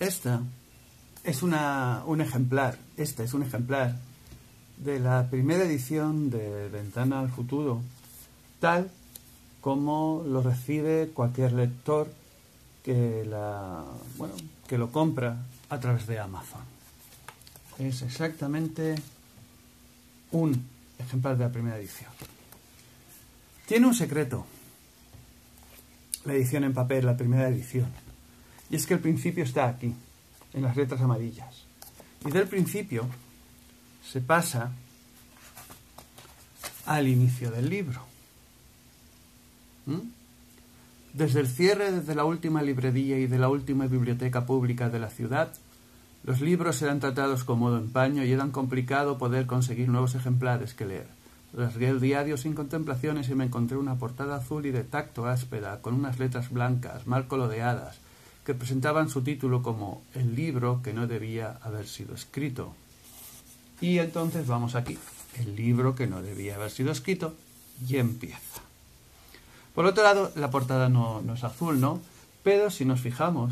Esta es un ejemplar de la primera edición de Ventana al Futuro, tal como lo recibe cualquier lector que lo compra a través de Amazon. Es exactamente un ejemplar de la primera edición. Tiene un secreto la edición en papel, la primera edición, y es que el principio está aquí, en las letras amarillas, y del principio se pasa al inicio del libro. Desde el cierre de la última librería y de la última biblioteca pública de la ciudad, los libros eran tratados con modo empaño y eran complicado poder conseguir nuevos ejemplares que leer. Rasgué el diario sin contemplaciones y me encontré una portada azul y de tacto áspera, con unas letras blancas, mal coloreadas, que presentaban su título como El libro que no debía haber sido escrito. Y entonces vamos aquí, el libro que no debía haber sido escrito, y empieza. Por otro lado, la portada no es azul, ¿no? Pero si nos fijamos,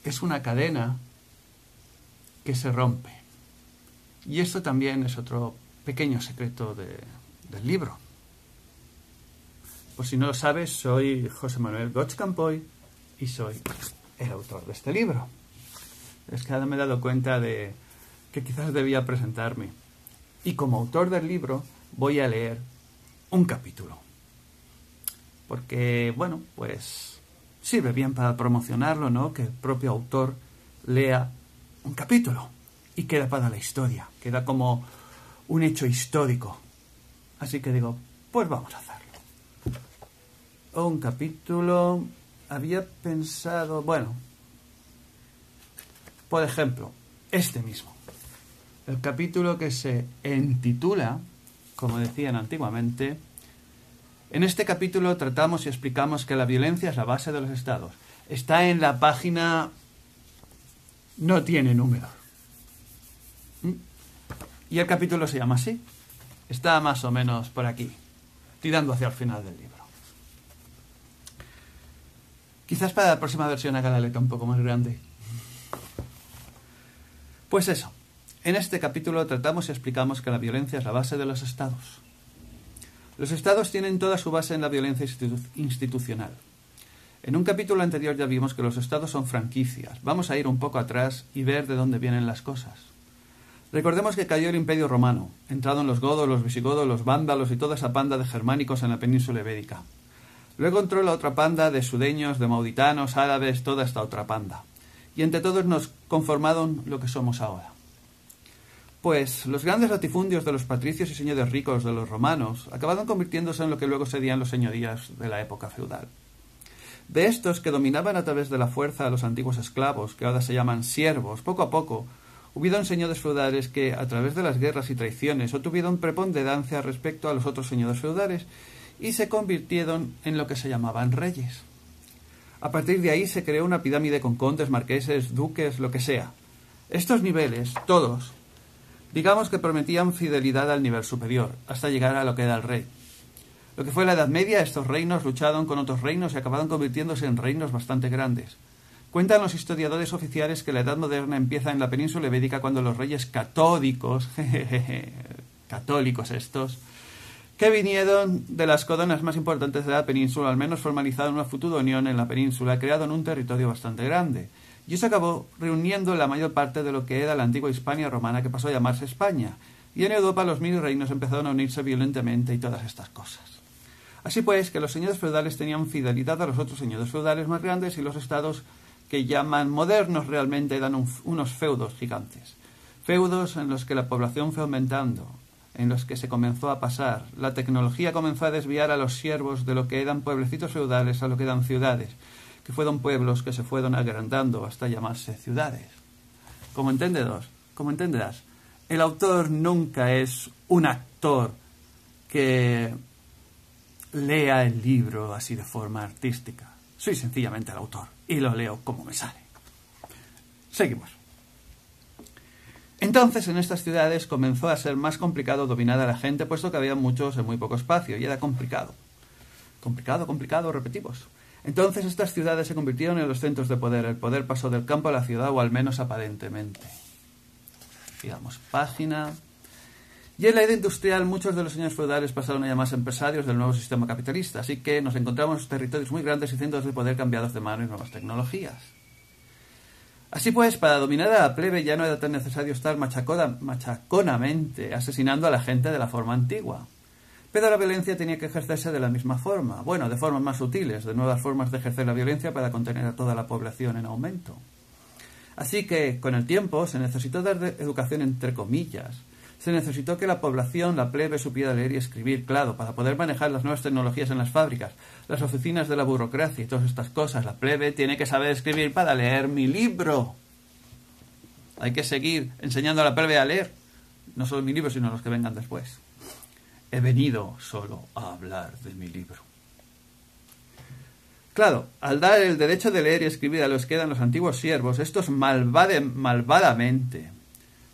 es una cadena que se rompe. Y esto también es otro pequeño secreto del libro. Por si no lo sabes, soy José Manuel Goig Campoy y soy el autor de este libro. Es que ahora me he dado cuenta de que quizás debía presentarme. Y como autor del libro voy a leer un capítulo. Porque, bueno, pues sirve bien para promocionarlo, ¿no? Que el propio autor lea un capítulo y queda para la historia. Queda como un hecho histórico. Así que digo, pues vamos a hacerlo. Un capítulo... Había pensado, bueno, por ejemplo, este mismo. El capítulo que se intitula, como decían antiguamente, en este capítulo tratamos y explicamos que la violencia es la base de los estados. Está en la página... No tiene número. Y el capítulo se llama así. Está más o menos por aquí, tirando hacia el final del libro. Quizás para la próxima versión haga la letra un poco más grande. Pues eso. En este capítulo tratamos y explicamos que la violencia es la base de los estados. Los estados tienen toda su base en la violencia institucional. En un capítulo anterior ya vimos que los estados son franquicias. Vamos a ir un poco atrás y ver de dónde vienen las cosas. Recordemos que cayó el Imperio Romano, entraron los godos, los visigodos, los vándalos y toda esa panda de germánicos en la península ibérica. Luego entró la otra panda de sudeños, de mauritanos, árabes, toda esta otra panda. Y entre todos nos conformaron lo que somos ahora. Pues los grandes latifundios de los patricios y señores ricos de los romanos acabaron convirtiéndose en lo que luego serían los señorías de la época feudal. De estos que dominaban a través de la fuerza a los antiguos esclavos, que ahora se llaman siervos, poco a poco hubieron señores feudales que, a través de las guerras y traiciones, obtuvieron preponderancia respecto a los otros señores feudales y se convirtieron en lo que se llamaban reyes. A partir de ahí se creó una pirámide con condes, marqueses, duques, lo que sea. Estos niveles, todos, digamos que prometían fidelidad al nivel superior, hasta llegar a lo que era el rey. Lo que fue la Edad Media, estos reinos lucharon con otros reinos y acabaron convirtiéndose en reinos bastante grandes. Cuentan los historiadores oficiales que la Edad Moderna empieza en la península ibérica cuando los reyes católicos, católicos estos, que vinieron de las coronas más importantes de la península, al menos formalizaron una futura unión en la península, creado en un territorio bastante grande. Y eso acabó reuniendo la mayor parte de lo que era la antigua Hispania romana, que pasó a llamarse España. Y en Europa los mil reinos empezaron a unirse violentamente y todas estas cosas. Así pues, que los señores feudales tenían fidelidad a los otros señores feudales más grandes y los estados que llaman modernos realmente eran unos feudos gigantes. Feudos en los que la población fue aumentando, en los que se comenzó a pasar. La tecnología comenzó a desviar a los siervos de lo que eran pueblecitos feudales a lo que eran ciudades, que fueron pueblos que se fueron agrandando hasta llamarse ciudades. Como entenderás, el autor nunca es un actor que lea el libro así de forma artística. Soy sencillamente el autor y lo leo como me sale. Seguimos. Entonces, en estas ciudades comenzó a ser más complicado dominar a la gente, puesto que había muchos en muy poco espacio, y era complicado. Complicado, repetimos. Entonces estas ciudades se convirtieron en los centros de poder. El poder pasó del campo a la ciudad, o al menos aparentemente. Digamos, página. Y en la era industrial, muchos de los señores feudales pasaron a llamarse empresarios del nuevo sistema capitalista, así que nos encontramos territorios muy grandes y centros de poder cambiados de mano y nuevas tecnologías. Así pues, para dominar a la plebe ya no era tan necesario estar machaconamente asesinando a la gente de la forma antigua. Pero la violencia tenía que ejercerse de la misma forma, bueno, de formas más sutiles, de nuevas formas de ejercer la violencia para contener a toda la población en aumento. Así que, con el tiempo, se necesitó dar educación entre comillas. Se necesitó que la población, la plebe, supiera leer y escribir, claro, para poder manejar las nuevas tecnologías en las fábricas, las oficinas de la burocracia y todas estas cosas. La plebe tiene que saber escribir para leer mi libro. Hay que seguir enseñando a la plebe a leer, no solo mi libro, sino los que vengan después. He venido solo a hablar de mi libro. Claro, al dar el derecho de leer y escribir a los que eran los antiguos siervos, estos malvadamente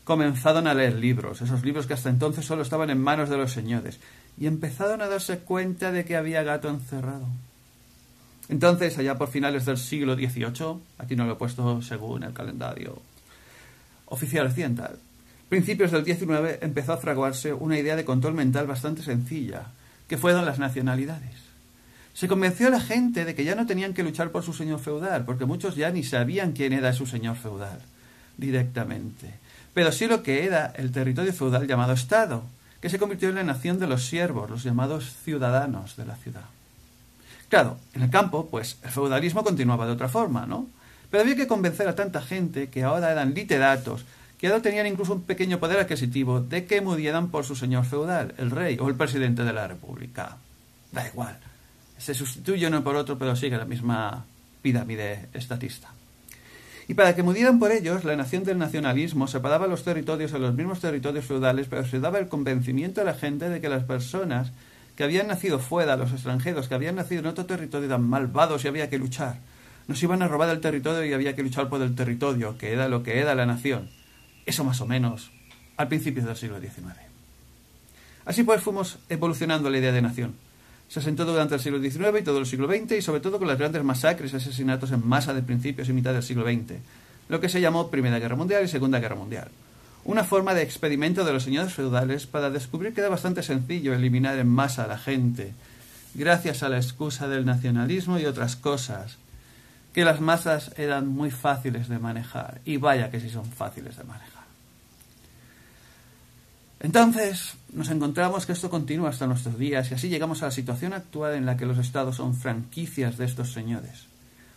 comenzaron a leer libros, esos libros que hasta entonces solo estaban en manos de los señores, y empezaron a darse cuenta de que había gato encerrado. Entonces, allá por finales del siglo XVIII, aquí no lo he puesto según el calendario oficial occidental, principios del XIX empezó a fraguarse una idea de control mental bastante sencilla, que fueron las nacionalidades. Se convenció a la gente de que ya no tenían que luchar por su señor feudal, porque muchos ya ni sabían quién era su señor feudal directamente, pero sí lo que era el territorio feudal llamado Estado, que se convirtió en la nación de los siervos, los llamados ciudadanos de la ciudad. Claro, en el campo, pues, el feudalismo continuaba de otra forma, ¿no? Pero había que convencer a tanta gente que ahora eran literatos, que ahora tenían incluso un pequeño poder adquisitivo, de que murieran por su señor feudal, el rey o el presidente de la república. Da igual. Se sustituye uno por otro, pero sigue la misma pirámide estatista. Y para que murieran por ellos, la nación del nacionalismo separaba los territorios en los mismos territorios feudales, pero se daba el convencimiento a la gente de que las personas que habían nacido fuera, los extranjeros que habían nacido en otro territorio, eran malvados y había que luchar. Nos iban a robar el territorio y había que luchar por el territorio, que era lo que era la nación. Eso más o menos al principio del siglo XIX. Así pues fuimos evolucionando la idea de nación. Se asentó durante el siglo XIX y todo el siglo XX, y sobre todo con las grandes masacres y asesinatos en masa de principios y mitad del siglo XX, lo que se llamó Primera Guerra Mundial y Segunda Guerra Mundial. Una forma de experimento de los señores feudales para descubrir que era bastante sencillo eliminar en masa a la gente, gracias a la excusa del nacionalismo y otras cosas, que las masas eran muy fáciles de manejar, y vaya que sí son fáciles de manejar. Entonces, nos encontramos que esto continúa hasta nuestros días, y así llegamos a la situación actual en la que los estados son franquicias de estos señores.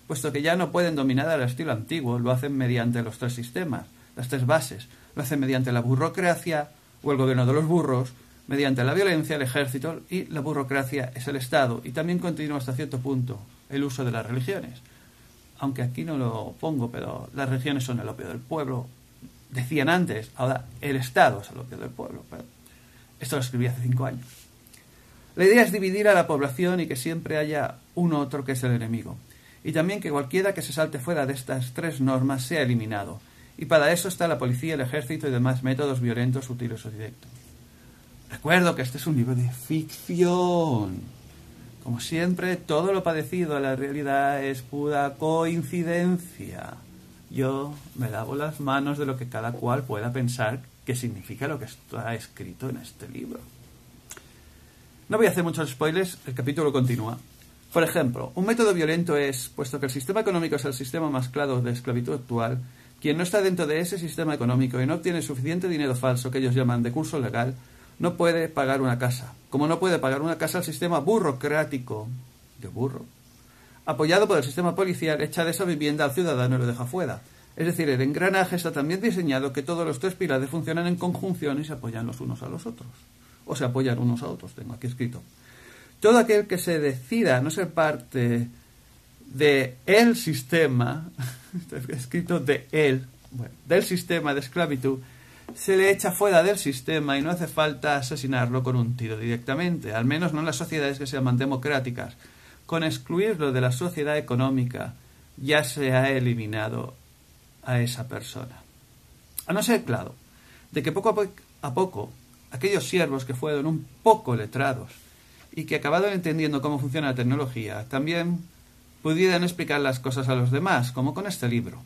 Puesto que ya no pueden dominar al estilo antiguo, lo hacen mediante los tres sistemas, las tres bases. Lo hacen mediante la burocracia, o el gobierno de los burros, mediante la violencia, el ejército, y la burocracia es el Estado. Y también continúa hasta cierto punto el uso de las religiones. Aunque aquí no lo pongo, pero las religiones son el opio del pueblo. Decían antes, ahora el Estado es el opio del pueblo. Pero esto lo escribí hace 5 años. La idea es dividir a la población y que siempre haya un otro que es el enemigo. Y también que cualquiera que se salte fuera de estas tres normas sea eliminado. Y para eso está la policía, el ejército y demás métodos violentos, sutiles o directos. Recuerdo que este es un libro de ficción. Como siempre, todo lo parecido a la realidad es pura coincidencia. Yo me lavo las manos de lo que cada cual pueda pensar que significa lo que está escrito en este libro. No voy a hacer muchos spoilers, el capítulo continúa. Por ejemplo, un método violento es, puesto que el sistema económico es el sistema más claro de esclavitud actual, quien no está dentro de ese sistema económico y no obtiene suficiente dinero falso, que ellos llaman de curso legal, no puede pagar una casa. Como no puede pagar una casa, el sistema burocrático de burro, apoyado por el sistema policial, echa de esa vivienda al ciudadano y lo deja fuera. Es decir, el engranaje está tan bien diseñado que todos los tres pilares funcionan en conjunción y se apoyan los unos a los otros. O se apoyan unos a otros, tengo aquí escrito. Todo aquel que se decida no ser parte de el sistema, está escrito de él, bueno, del sistema de esclavitud, se le echa fuera del sistema y no hace falta asesinarlo con un tiro directamente, al menos no en las sociedades que se llaman democráticas. Con excluirlo de la sociedad económica ya se ha eliminado a esa persona. A no ser, claro, de que poco a poco aquellos siervos que fueron un poco letrados y que acabaron entendiendo cómo funciona la tecnología, también pudieran explicar las cosas a los demás, como con este libro,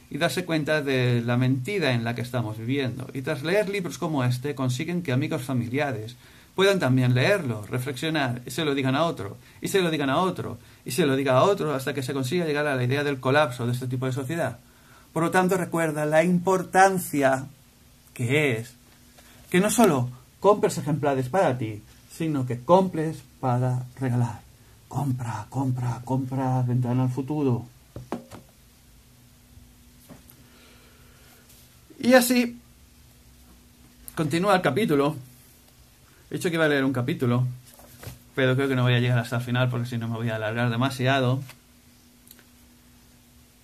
y darse cuenta de la mentira en la que estamos viviendo. Y tras leer libros como este, consiguen que amigos familiares puedan también leerlo, reflexionar, y se lo digan a otro, y se lo digan a otro, y se lo diga a otro, hasta que se consiga llegar a la idea del colapso de este tipo de sociedad. Por lo tanto, recuerda la importancia que es que no solo compres ejemplares para ti, sino que compres para regalar. Compra, compra, compra, Ventana al futuro. Y así continúa el capítulo. He dicho que iba a leer un capítulo, pero creo que no voy a llegar hasta el final porque si no me voy a alargar demasiado.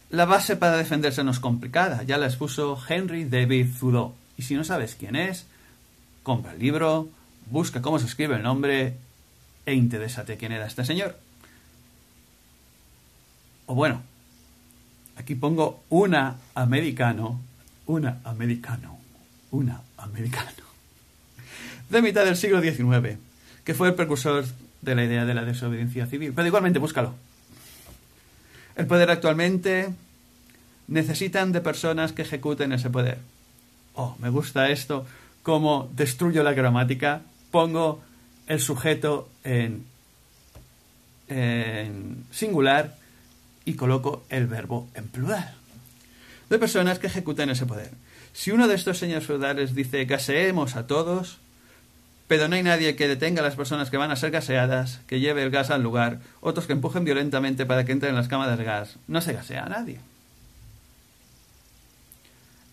La base para defenderse no es complicada, ya la expuso Henry David Thoreau. Y si no sabes quién es, compra el libro, busca cómo se escribe el nombre e interésate quién era este señor. O bueno, aquí pongo una americano, de mitad del siglo XIX, que fue el precursor de la idea de la desobediencia civil. Pero igualmente, búscalo. El poder actualmente necesitan de personas que ejecuten ese poder. Oh, me gusta esto, como destruyo la gramática, pongo el sujeto en singular y coloco el verbo en plural. De personas que ejecuten ese poder. Si uno de estos señores feudales dice gaseemos a todos, pero no hay nadie que detenga a las personas que van a ser gaseadas, que lleve el gas al lugar, otros que empujen violentamente para que entren en las cámaras de gas, no se gasea a nadie.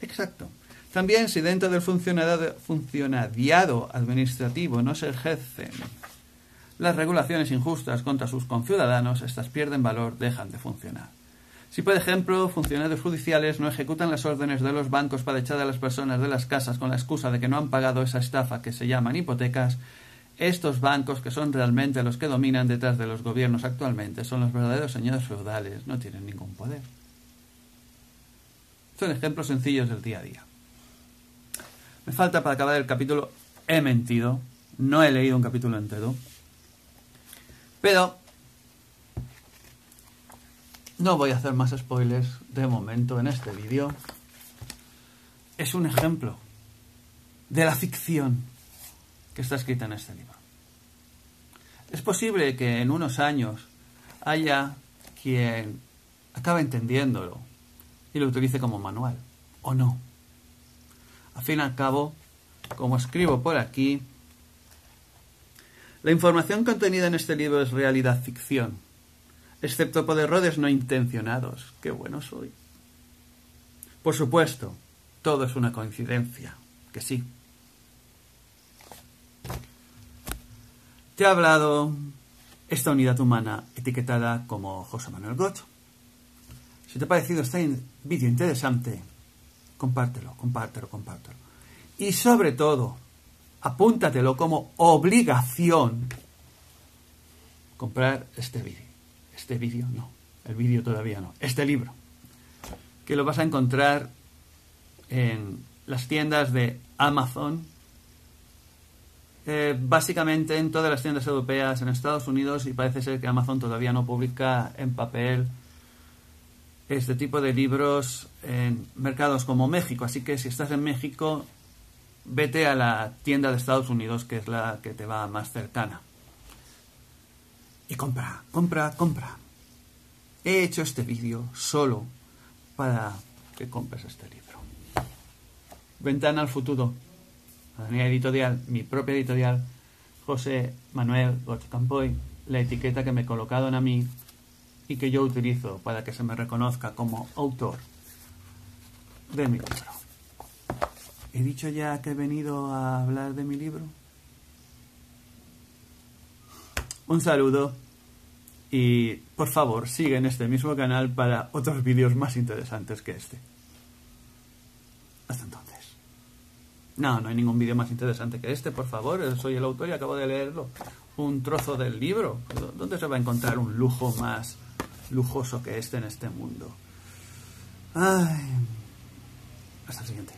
Exacto. También si dentro del funcionariado administrativo no se ejercen las regulaciones injustas contra sus conciudadanos, estas pierden valor, dejan de funcionar. Si, por ejemplo, funcionarios judiciales no ejecutan las órdenes de los bancos para echar a las personas de las casas con la excusa de que no han pagado esa estafa que se llaman hipotecas, estos bancos, que son realmente los que dominan detrás de los gobiernos actualmente, son los verdaderos señores feudales, no tienen ningún poder. Son ejemplos sencillos del día a día. Me falta para acabar el capítulo, he mentido, no he leído un capítulo entero, pero no voy a hacer más spoilers de momento en este vídeo. Es un ejemplo de la ficción que está escrita en este libro. Es posible que en unos años haya quien acabe entendiéndolo y lo utilice como manual, o no. Al fin y al cabo, como escribo por aquí, la información contenida en este libro es realidad ficción, excepto por errores no intencionados. ¡Qué bueno soy! Por supuesto, todo es una coincidencia, que sí. Te ha hablado esta unidad humana etiquetada como José Manuel Gocho. Si te ha parecido este vídeo interesante, compártelo. Y sobre todo, apúntatelo como obligación comprar este vídeo. Este vídeo no, el vídeo todavía no. Este libro, que lo vas a encontrar en las tiendas de Amazon, básicamente en todas las tiendas europeas, en Estados Unidos, y parece ser que Amazon todavía no publica en papel este tipo de libros en mercados como México. Así que si estás en México, vete a la tienda de Estados Unidos, que es la que te va más cercana. Y compra. He hecho este vídeo solo para que compres este libro. Ventana al futuro. Mi editorial, mi propia editorial, José Manuel Gocho Campoy, la etiqueta que me colocaron a mí y que yo utilizo para que se me reconozca como autor de mi libro. ¿He dicho ya que he venido a hablar de mi libro? Un saludo y por favor sigue en este mismo canal para otros vídeos más interesantes que este. Hasta entonces. No hay ningún vídeo más interesante que este, por favor. Soy el autor y acabo de leerlo. Un trozo del libro. ¿Dónde se va a encontrar un lujo más lujoso que este en este mundo? Ay. Hasta el siguiente.